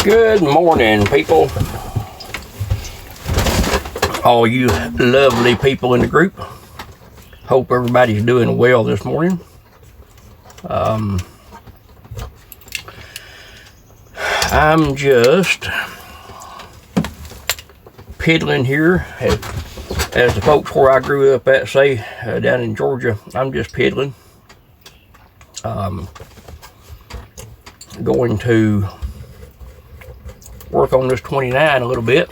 Good morning, people. All you lovely people in the group. Hope everybody's doing well this morning. I'm just piddling here, as the folks where I grew up at say, down in Georgia. I'm just piddling. Going to work on this 29 a little bit.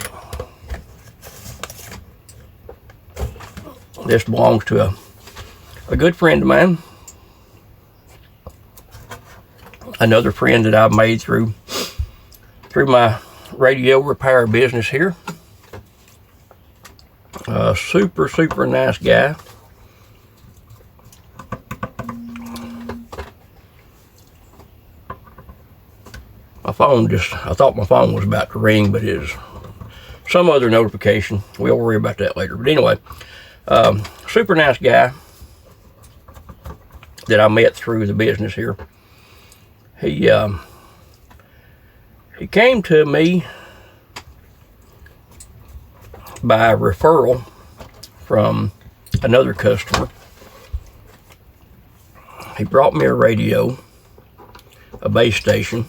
This belongs to a good friend of mine. Another friend that I've made through my radio repair business here. Super nice guy. I thought my phone was about to ring, but it's some other notification. We'll worry about that later. But anyway, super nice guy that I met through the business here. He came to me by referral from another customer. He brought me a radio, a base station,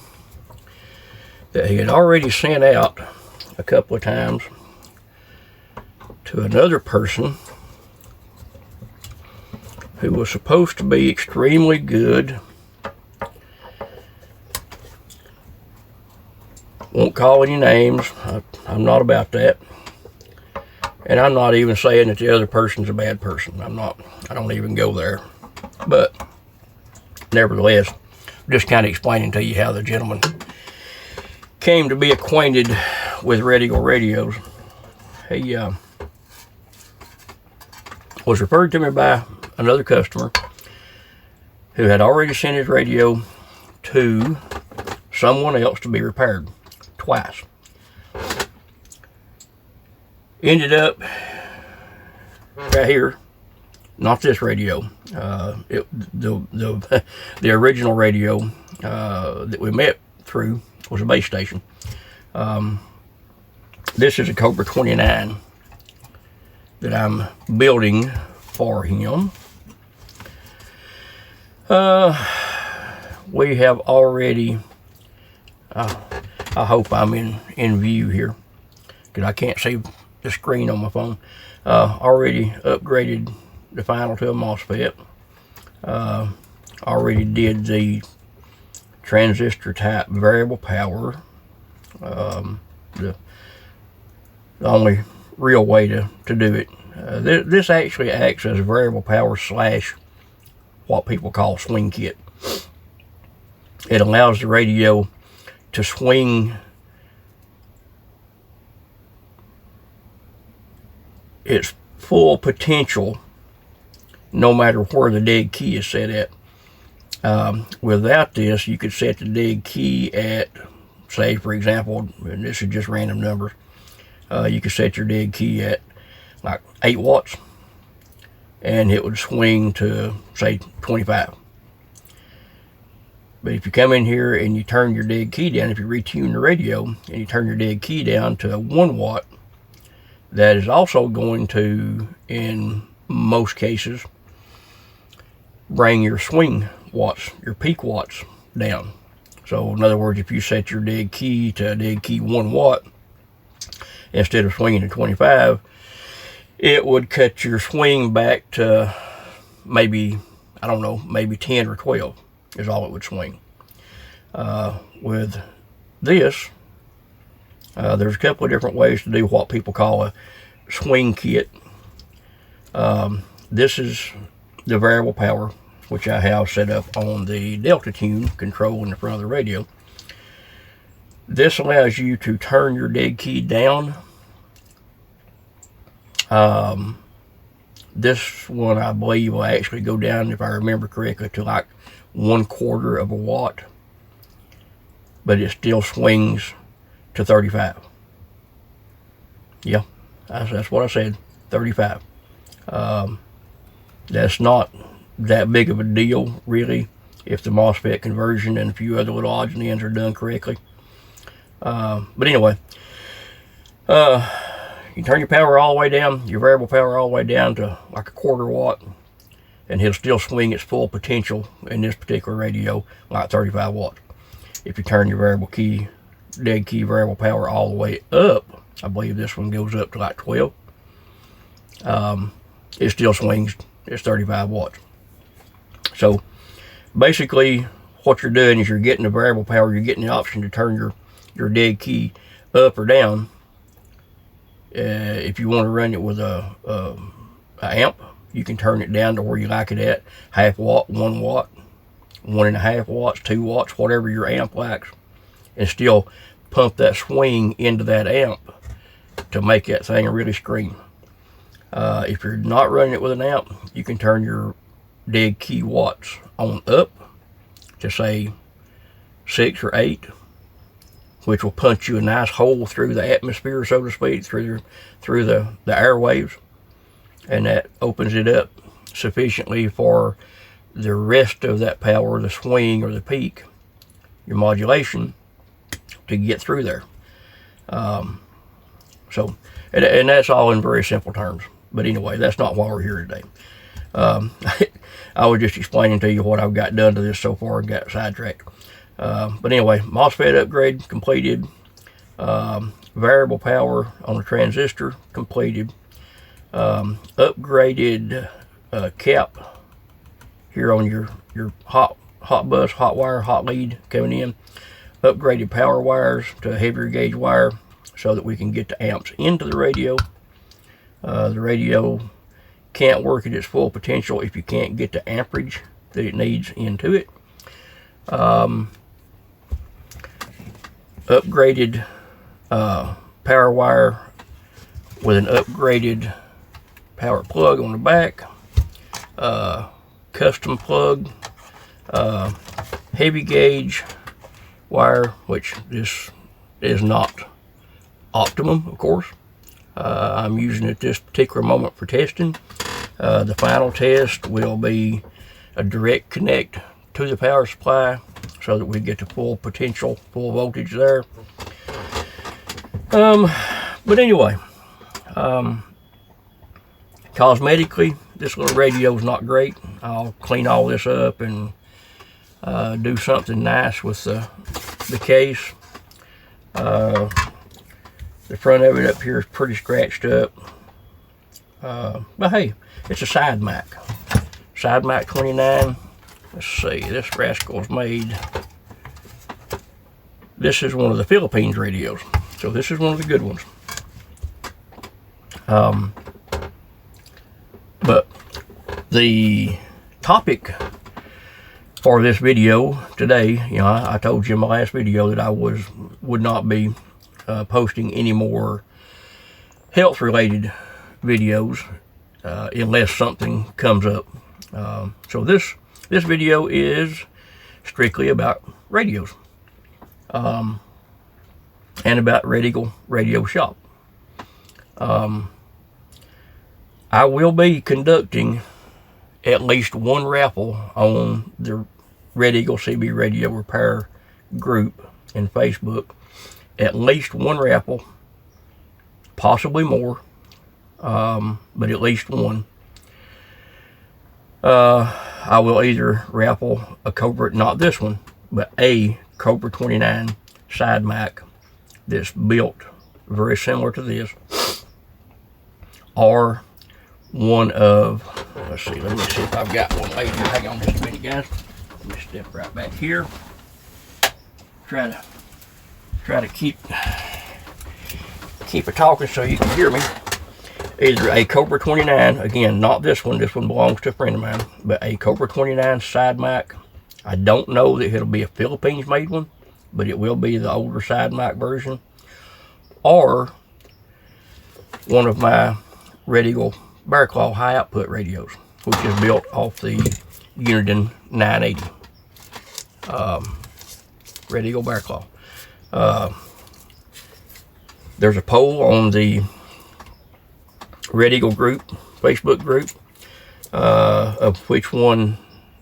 that he had already sent out a couple of times to another person who was supposed to be extremely good. Won't call any names. I'm not about that. And I'm not even saying that the other person's a bad person. I don't even go there. But nevertheless, just kind of explaining to you how the gentleman came to be acquainted with radios. He was referred to me by another customer who had already sent his radio to someone else to be repaired twice. Ended up right here, not this radio. The original radio that we met through was a base station. This is a Cobra 29 that I'm building for him. We have already, I hope I'm in view here, because I can't see the screen on my phone. Already upgraded the final to a MOSFET. Already did the transistor type variable power. The only real way to do it. This actually acts as a variable power slash what people call swing kit. It allows the radio to swing its full potential no matter where the dead key is set at. Without this, you could set the dead key at, say for example, and this is just random numbers, you could set your dead key at like 8 watts and it would swing to say 25. But if you come in here and you turn your dead key down, if you retune the radio and you turn your dead key down to 1 watt, that is also going to, in most cases, bring your swing watts, your peak watts down. So in other words, if you set your dead key to dead key 1 watt instead of swinging to 25, it would cut your swing back to maybe, I don't know, maybe 10 or 12 is all it would swing. With this, there's a couple of different ways to do what people call a swing kit. This is the variable power, which I have set up on the Delta Tune control in the front of the radio. This allows you to turn your dead key down. This one, I believe, will actually go down, if I remember correctly, to like 1/4 of a watt, but it still swings to 35. Yeah, that's what I said, 35. That's not that big of a deal, really, if the MOSFET conversion and a few other little odds and ends are done correctly. But anyway, you turn your power all the way down, your variable power all the way down to like a 1/4 watt, and he'll still swing its full potential in this particular radio, like 35 watts. If you turn your variable key, dead key variable power all the way up, I believe this one goes up to like 12, it still swings, it's 35 watts. So basically what you're doing is you're getting the variable power, you're getting the option to turn your dead key up or down. If you want to run it with a amp, you can turn it down to where you like it at, 1/2 watt, 1 watt, 1.5 watts, 2 watts, whatever your amp likes, and still pump that swing into that amp to make that thing really scream. If you're not running it with an amp, you can turn your dead key watts on up to say 6 or 8, which will punch you a nice hole through the atmosphere, so to speak, through the airwaves, and that opens it up sufficiently for the rest of that power, the swing or the peak, your modulation, to get through there. So, and that's all in very simple terms. But anyway, that's not why we're here today. I was just explaining to you what I've got done to this so far and got sidetracked. But anyway, MOSFET upgrade completed. Variable power on the transistor completed. Upgraded cap here on your hot bus, hot wire, hot lead coming in. Upgraded power wires to a heavier gauge wire so that we can get the amps into the radio. The radio can't work at its full potential if you can't get the amperage that it needs into it. Upgraded power wire with an upgraded power plug on the back. Custom plug, heavy gauge wire, which this is not optimum, of course. I'm using it this particular moment for testing. The final test will be a direct connect to the power supply so that we get the full potential, full voltage there. But anyway, cosmetically, this little radio is not great. I'll clean all this up and do something nice with the case. The front of it up here is pretty scratched up. But hey, it's a side Mac. Side Mac 29. Let's see, this rascal's made. This is one of the Philippines radios. So this is one of the good ones. But the topic for this video today, you know, I told you in my last video that I would not be posting any more health related videos unless something comes up. So this video is strictly about radios and about Red Eagle Radio Shop. I will be conducting at least one raffle on the Red Eagle CB Radio Repair group in Facebook. At least one raffle, possibly more, but at least one. I will either raffle a Cobra, not this one, but a Cobra 29 side Mac that's built very similar to this, or one of, let's see, let me see if I've got one later. Hang on just a minute, guys. Let me step right back here. Try to keep it talking so you can hear me. Either a Cobra 29, again, not this one belongs to a friend of mine, but a Cobra 29 side Mac. I don't know that it'll be a Philippines made one, but it will be the older side Mac version, or one of my Red Eagle Bear Claw high output radios, which is built off the Uniden 980 Red Eagle Bear Claw. There's a poll on the Red Eagle group, Facebook group, of which one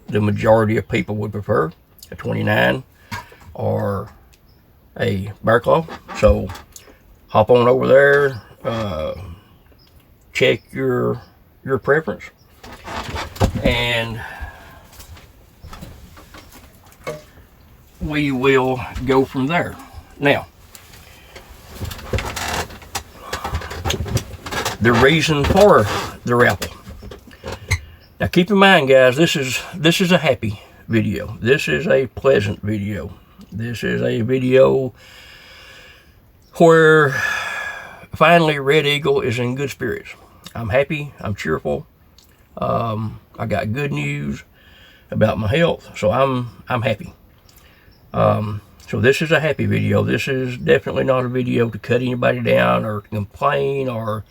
the majority of people would prefer, a 29 or a bear claw. So hop on over there, check your preference, and we will go from there. Now, the reason for the raffle. Now keep in mind, guys, this is a happy video. This is a pleasant video. This is a video where finally Red Eagle is in good spirits. I'm happy. I'm cheerful. I got good news about my health, so I'm happy. So this is a happy video. This is definitely not a video to cut anybody down or to complain or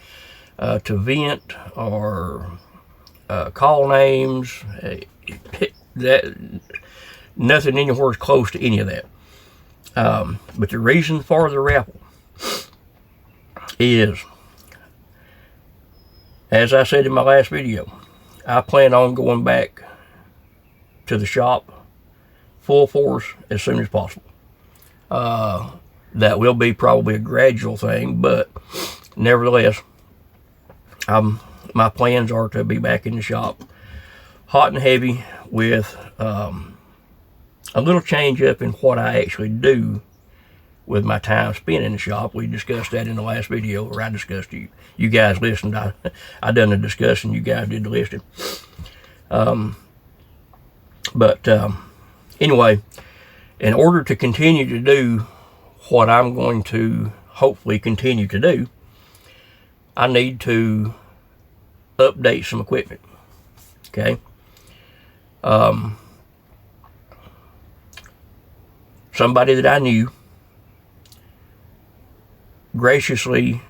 to vent or call names. That nothing anywhere is close to any of that. But the reason for the raffle is, as I said in my last video, I plan on going back to the shop full force as soon as possible. That will be probably a gradual thing, but nevertheless, my plans are to be back in the shop hot and heavy with a little change up in what I actually do with my time spent in the shop. We discussed that in the last video, or I discussed it. You guys listened. I done the discussion. You guys did the listening. Anyway, in order to continue to do what I'm going to hopefully continue to do, I need to update some equipment. Okay. Somebody that I knew graciously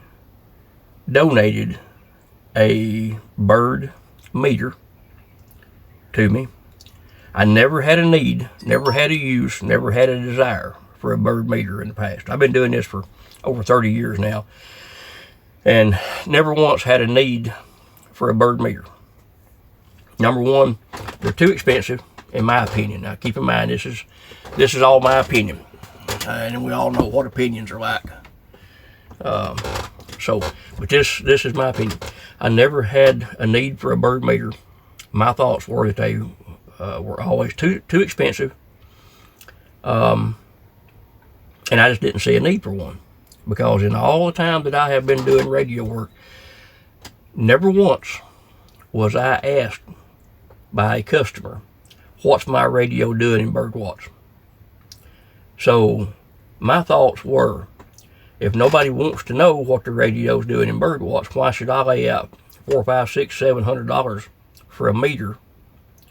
donated a bird meter to me. I never had a need, never had a use, never had a desire for a bird meter in the past. I've been doing this for over 30 years now, and never once had a need for a bird meter. Number one, they're too expensive, in my opinion. Now, keep in mind, this is all my opinion, and we all know what opinions are like. But this is my opinion. I never had a need for a bird meter. My thoughts were that they were always too expensive, and I just didn't see a need for one, because in all the time that I have been doing radio work, never once was I asked by a customer, what's my radio doing in birdwatch? So my thoughts were, if nobody wants to know what the radio's doing in birdwatch, why should I lay out $400, $500, $600, $700 for a meter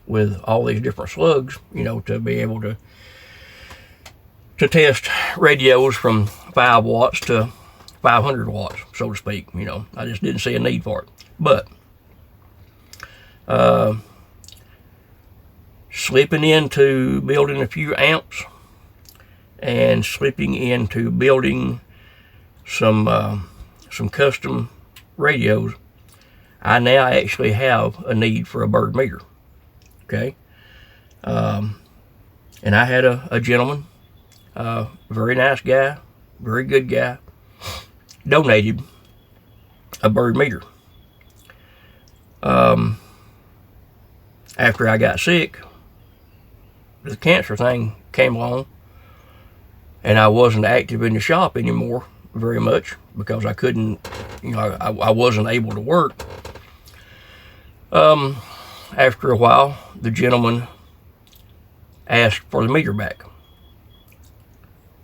with all these different slugs, to be able to test radios from 5 watts to 500 watts, so to speak. I just didn't see a need for it. But slipping into building a few amps and slipping into building some custom radios, I now actually have a need for a bird meter. Okay. And I had a gentleman, very nice guy, very good guy, donated a bird meter. After I got sick, the cancer thing came along, and I wasn't active in the shop anymore very much because I couldn't, I wasn't able to work. After a while, the gentleman asked for the meter back.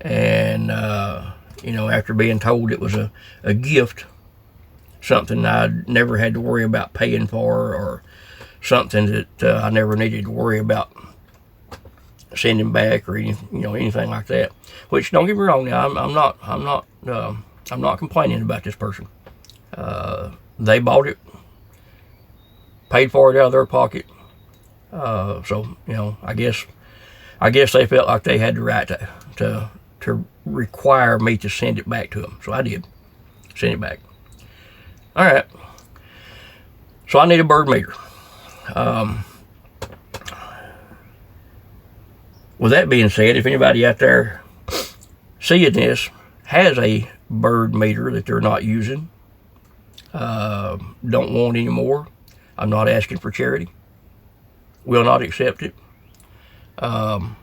And, after being told it was a gift, something I never had to worry about paying for, or something that I never needed to worry about sending back or anything like that. Which, don't get me wrong, now I'm not complaining about this person. They bought it, paid for it out of their pocket. So I guess they felt like they had the right to require me to send it back to them. So I did send it back. All right. So I need a bird meter. With that being said, if anybody out there seeing this has a bird meter that they're not using. Don't want any more. I'm not asking for charity. Will not accept it. I'm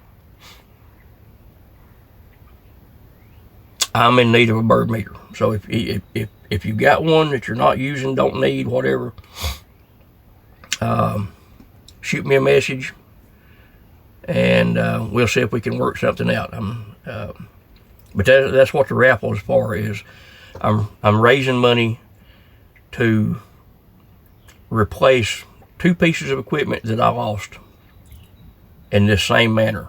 in need of a bird meter. So if you got one that you're not using, don't need, whatever, shoot me a message, and we'll see if we can work something out. But that's what the raffle is for. Is I'm raising money to replace 2 pieces of equipment that I lost in this same manner,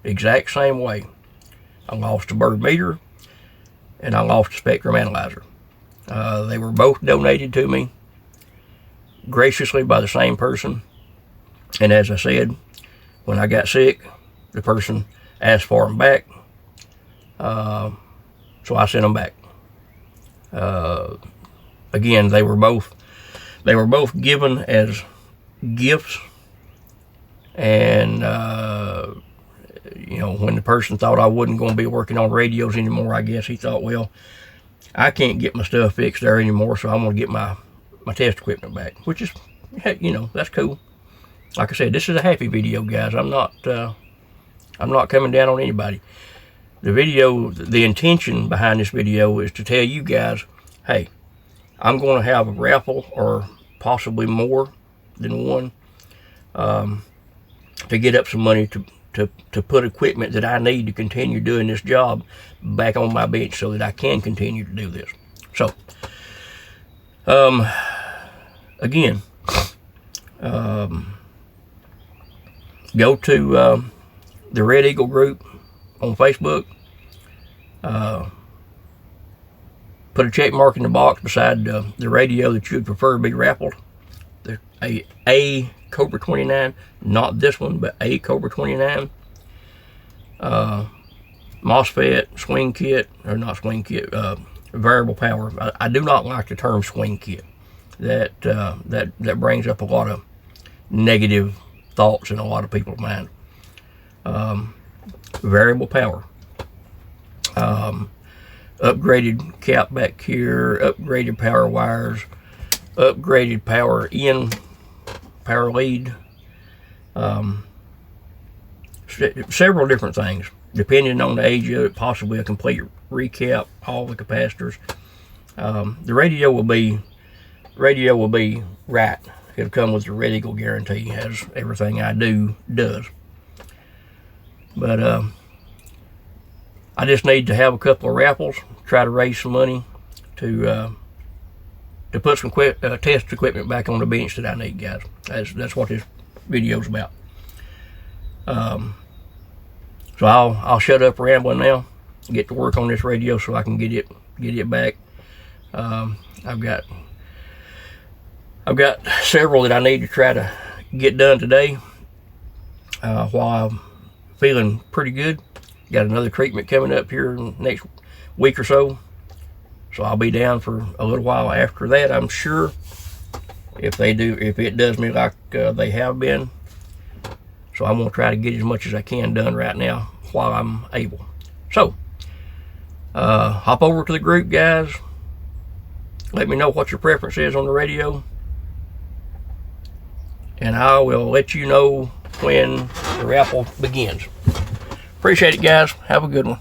exact same way. I lost a bird meter and I lost a spectrum analyzer. They were both donated to me graciously by the same person. And as I said, when I got sick, the person asked for them back. So I sent them back. Again, they were both given as gifts. And when the person thought I wasn't going to be working on radios anymore, I guess he thought, well, I can't get my stuff fixed there anymore, so I'm going to get my test equipment back, which is, that's cool. Like I said, this is a happy video, guys. I'm not coming down on anybody. The intention behind this video is to tell you guys, hey, I'm going to have a raffle, or possibly more than one, to get up some money to put equipment that I need to continue doing this job back on my bench so that I can continue to do this. So, again, go to the Red Eagle group on Facebook. Put a check mark in the box beside the radio that you would prefer to be raffled. A Cobra 29, not this one, but a Cobra 29. MOSFET, swing kit, or not swing kit, variable power. I do not like the term swing kit. That brings up a lot of negative thoughts in a lot of people's mind. Variable power. Upgraded cap back here, upgraded power wires, upgraded power in, power lead, several different things, depending on the age of it, possibly a complete recap, all the capacitors. The radio will be right. It'll come with the Red Eagle guarantee, as everything I do does. But I just need to have a couple of raffles, try to raise some money to put some test equipment back on the bench that I need, guys. That's what this video's about. So I'll shut up rambling now, get to work on this radio so I can get it back. I've got several that I need to try to get done today while I'm feeling pretty good. Got another treatment coming up here next week or so, so I'll be down for a little while after that, I'm sure, if it does me like they have been. So I'm going to try to get as much as I can done right now while I'm able. So hop over to the group, guys. Let me know what your preference is on the radio, and I will let you know when the raffle begins. Appreciate it, guys. Have a good one.